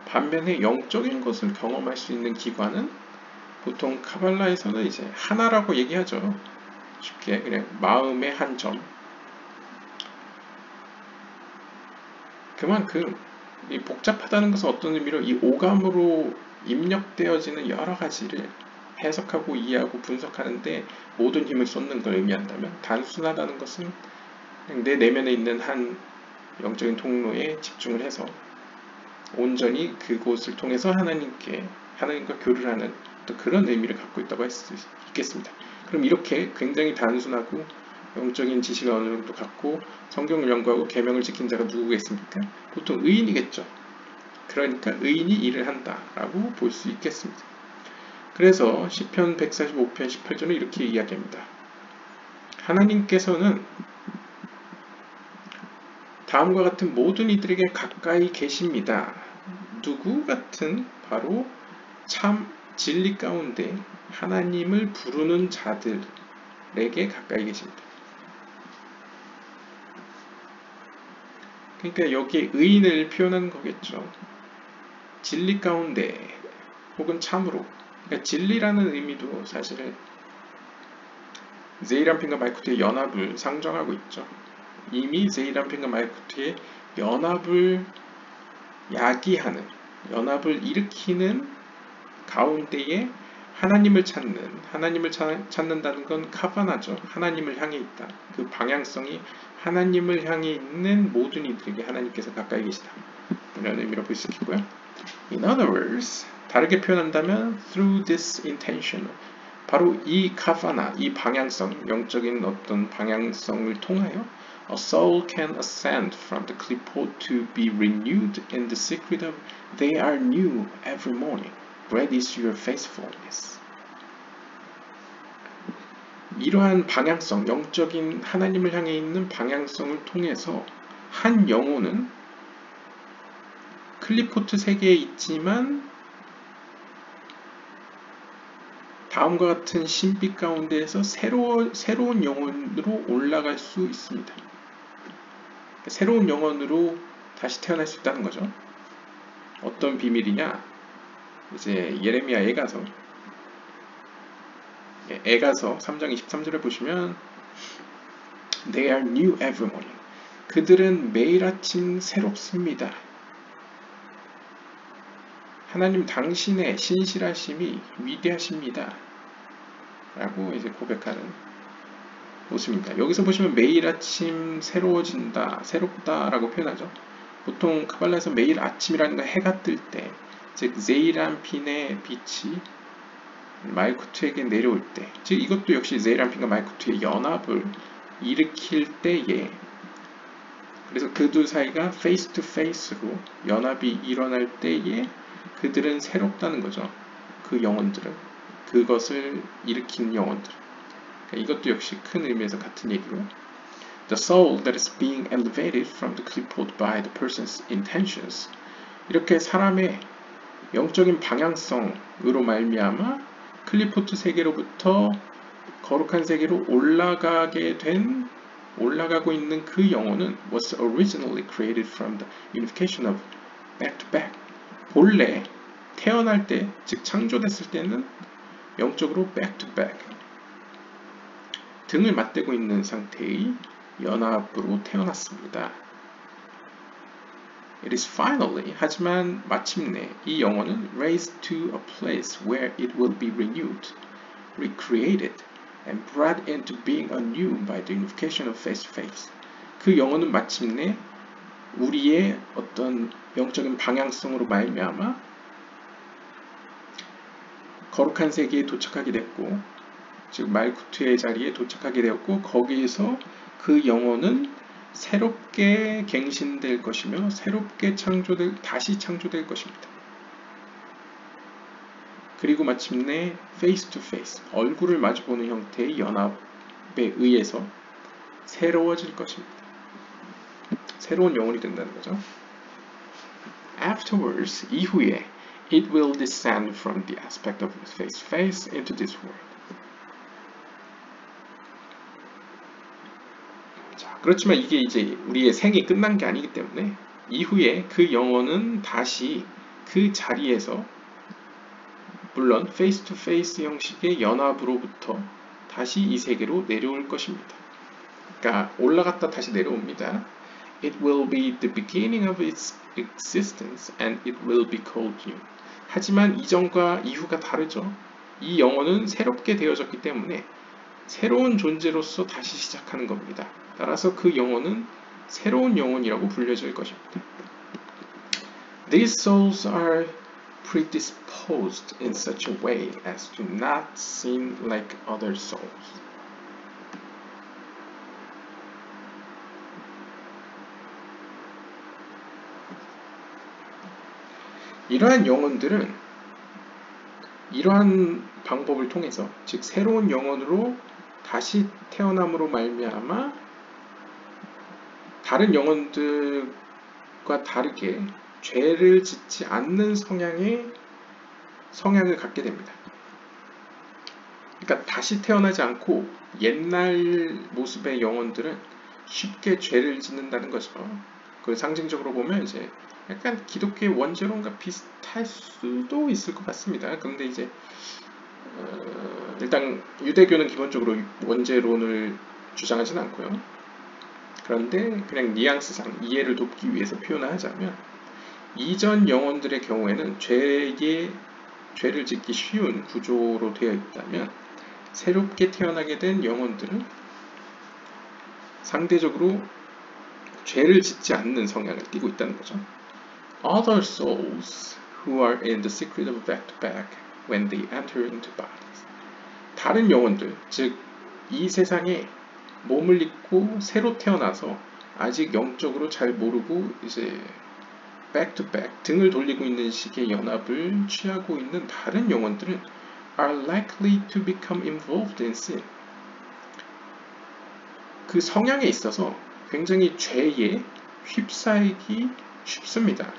반면에 영적인 것을 경험할 수 있는 기관은 보통 카발라에서는 이제 하나라고 얘기하죠. 쉽게 그냥 마음의 한 점. 그만큼 이 복잡하다는 것은 어떤 의미로 이 오감으로 입력되어지는 여러 가지를 해석하고 이해하고 분석하는데 모든 힘을 쏟는 걸 의미한다면, 단순하다는 것은 그냥 내 내면에 있는 한 영적인 통로에 집중을 해서 온전히 그곳을 통해서 하나님과 교류를 하는 또 그런 의미를 갖고 있다고 할 수 있겠습니다. 그럼 이렇게 굉장히 단순하고 영적인 지식을 어느 정도 갖고 성경을 연구하고 계명을 지킨 자가 누구겠습니까? 보통 의인이겠죠. 그러니까 의인이 일을 한다라고 볼 수 있겠습니다. 그래서 시편 145편 18절은 이렇게 이야기합니다. 하나님께서는 다음과 같은 모든 이들에게 가까이 계십니다. 누구 같은 바로 참 진리 가운데 하나님을 부르는 자들에게 가까이 계십니다. 그러니까 여기에 의인을 표현하는 거겠죠. 진리 가운데 혹은 참으로. 그러니까 진리라는 의미도 사실 세이란핀과 말쿠트의 연합을 상정하고 있죠. 이미 세이란핀과 말쿠트의 연합을 야기하는, 연합을 일으키는 가운데에 하나님을 찾는다는 건 카바나죠. 하나님을 향해 있다. 그 방향성이 하나님을 향해 있는 모든 이들에게 하나님께서 가까이 계시다. 이런 의미로 볼 수 있겠고요. In other words, 다르게 표현한다면 through this intention, 바로 이 카바나, 이 방향성, 영적인 어떤 방향성을 통하여 a soul can ascend from the clipboard to be renewed in the secret of they are new every morning. Great is your faithfulness. 이러한 방향성, 영적인 하나님을 향해 있는 방향성을 통해서 한 영혼은 클리포트 세계에 있지만 다음과 같은 신빛 가운데에서 새로운 영혼으로 올라갈 수 있습니다. 새로운 영혼으로 다시 태어날 수 있다는 거죠. 어떤 비밀이냐? 이제 예레미야 에가서 3장 23절에 보시면 They are new every morning. 그들은 매일 아침 새롭습니다. 하나님 당신의 신실하심이 위대하십니다. 라고 이제 고백하는 모습입니다. 여기서 보시면 매일 아침 새로워진다, 새롭다 라고 표현하죠. 보통 카발라에서 매일 아침이라는 건 해가 뜰 때, 즉 세이란핀의 빛이 말쿠트에게 내려올 때, 즉 이것도 역시 세이란핀과 말쿠트의 연합을 일으킬 때에, 그래서 그 두 사이가 페이스 투 페이스로 연합이 일어날 때에 그들은 새롭다는 거죠. 그 영혼들은, 그것을 일으킨 영혼들. 그러니까 이것도 역시 큰 의미에서 같은 얘기고, The soul that is being elevated from the clipboard by the person's intentions. 이렇게 사람의 영적인 방향성으로 말미암아 클리포트 세계로부터 거룩한 세계로 올라가고 있는 그 영혼은 was originally created from the unification of back to back. 본래 태어날 때, 즉 창조됐을 때는 영적으로 back to back, 등을 맞대고 있는 상태의 연합으로 태어났습니다. It is finally, 하지만 마침내 이 영혼은 raised to a place where it will be renewed, recreated, and brought into being anew by the unification of face to face. 그 영혼은 마침내 우리의 어떤 영적인 방향성으로 말미암아 거룩한 세계에 도착하게 됐고, 즉 말쿠트의 자리에 도착하게 되었고, 거기에서 그 영혼은 새롭게 갱신될 것이며 새롭게 다시 창조될 것입니다. 그리고 마침내 face to face, 얼굴을 마주보는 형태의 연합에 의해서 새로워질 것입니다. 새로운 영혼이 된다는 거죠. Afterwards, 이후에 it will descend from the aspect of face to face into this world. 자, 그렇지만 이게 이제 우리의 생이 끝난 게 아니기 때문에 이후에 그 영혼은 다시 그 자리에서 물론 페이스 투 페이스 형식의 연합으로부터 다시 이 세계로 내려올 것입니다. 그러니까 올라갔다 다시 내려옵니다. It will be the beginning of its existence and it will be called new. 하지만 이전과 이후가 다르죠. 이 영혼은 새롭게 되어졌기 때문에 새로운 존재로서 다시 시작하는 겁니다. 따라서 그 영혼은 새로운 영혼이라고 불려질 것입니다. These souls are predisposed in such a way as to not seem like other souls. 이러한 영혼들은 이러한 방법을 통해서, 즉 새로운 영혼으로 다시 태어남으로 말미암아 다른 영혼들과 다르게 죄를 짓지 않는 성향을 갖게 됩니다. 그러니까 다시 태어나지 않고 옛날 모습의 영혼들은 쉽게 죄를 짓는다는 거죠. 그 상징적으로 보면 이제 약간 기독교의 원죄론과 비슷할 수도 있을 것 같습니다. 그런데 이제 일단 유대교는 기본적으로 원죄론을 주장하진 않고요. 그런데 그냥 뉘앙스상 이해를 돕기 위해서 표현을 하자면 이전 영혼들의 경우에는 죄를 짓기 쉬운 구조로 되어 있다면 새롭게 태어나게 된 영혼들은 상대적으로 죄를 짓지 않는 성향을 띠고 있다는 거죠. Other souls who are in the secret of back-to-back when they enter into bodies. 다른 영혼들, 즉 이 세상에 몸을 입고 새로 태어나서 아직 영적으로 잘 모르고 이제 back-to-back 등을 돌리고 있는 식의 연합을 취하고 있는 다른 영혼들은 are likely to become involved in sin. 그 성향에 있어서 굉장히 죄에 휩싸이기 쉽습니다.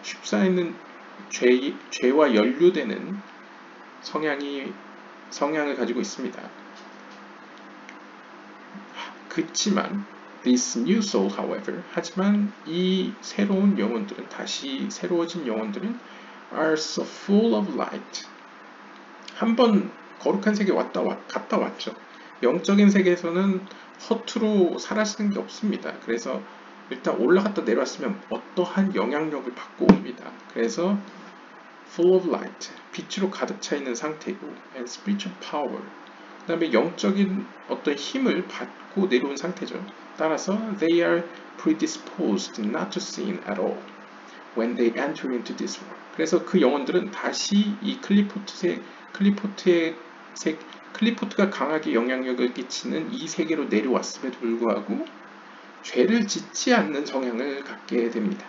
휩싸이는 죄와 연루되는 성향을 가지고 있습니다. 그치만 this new soul, however, 하지만 이 새로운 영혼들은, 다시 새로워진 영혼들은 are so full of light. 한번 거룩한 세계 갔다 왔죠. 영적인 세계에서는 허투루 사라지는 게 없습니다. 그래서 일단 올라갔다 내려왔으면 어떠한 영향력을 받고 옵니다. 그래서 full of light, 빛으로 가득 차 있는 상태이고 and spiritual power, 그 다음에 영적인 어떤 힘을 받고 내려온 상태죠. 따라서 they are predisposed not to sin at all when they enter into this world. 그래서 그 영혼들은 다시 이 클리포트가 강하게 영향력을 끼치는 이 세계로 내려왔음에도 불구하고 죄를 짓지 않는 성향을 갖게 됩니다.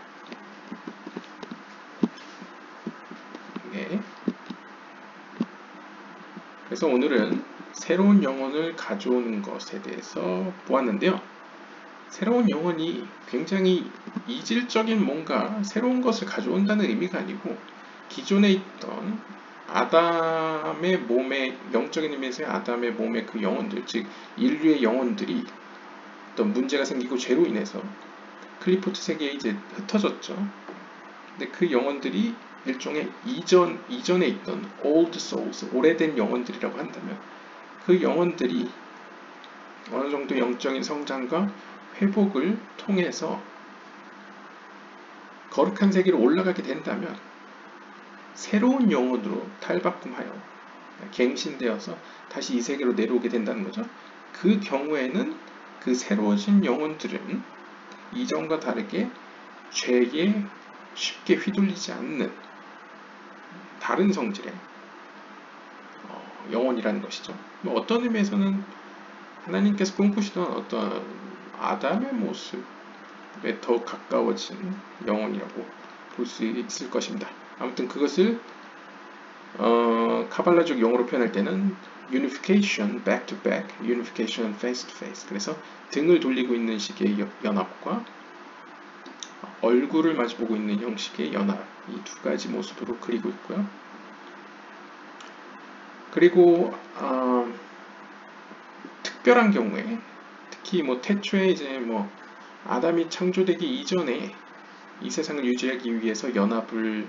네. 그래서 오늘은 새로운 영혼을 가져오는 것에 대해서 보았는데요. 새로운 영혼이 굉장히 이질적인 뭔가 새로운 것을 가져온다는 의미가 아니고 기존에 있던 아담의 몸에, 영적인 의미에서의 아담의 몸의 그 영혼들, 즉 인류의 영혼들이 어떤 문제가 생기고 죄로 인해서 클리포트 세계에 이제 흩어졌죠. 근데 그 영혼들이 일종의 이전에 있던 old souls, 오래된 영혼들이라고 한다면 그 영혼들이 어느 정도 영적인 성장과 회복을 통해서 거룩한 세계로 올라가게 된다면 새로운 영혼으로 탈바꿈하여 갱신되어서 다시 이 세계로 내려오게 된다는 거죠. 그 경우에는 그 새로워진 영혼들은 이전과 다르게 죄에 쉽게 휘둘리지 않는 다른 성질의 영혼이라는 것이죠. 어떤 의미에서는 하나님께서 꿈꾸시던 어떤 아담의 모습에 더 가까워진 영혼이라고 볼 수 있을 것입니다. 아무튼 그것을 카발라적 용어로 표현할 때는 unification, back to back, unification, face to face. 그래서 등을 돌리고 있는 식의 연합과 얼굴을 마주보고 있는 형식의 연합, 이 두 가지 모습으로 그리고 있고요. 그리고 특별한 경우에, 특히 태초에 이제 아담이 창조되기 이전에 이 세상을 유지하기 위해서 연합을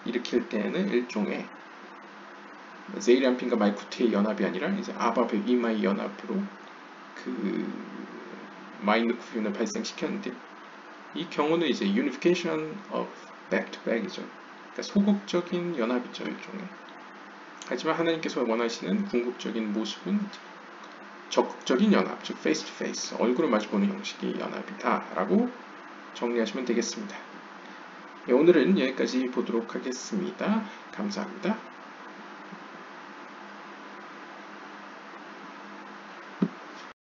일으킬 때에는 일종의 제이리안핀과 마이쿠트의 연합이 아니라 이제 아바베 이마의 연합으로 그 마이누크균을 발생시켰는데, 이 경우는 이제 unification of back-to-back이죠. 그러니까 소극적인 연합이죠, 일종의. 하지만 하나님께서 원하시는 궁극적인 모습은 적극적인 연합, 즉 face-to-face, 얼굴을 마주보는 형식의 연합이다라고 정리하시면 되겠습니다. 네, 오늘은 여기까지 보도록 하겠습니다. 감사합니다.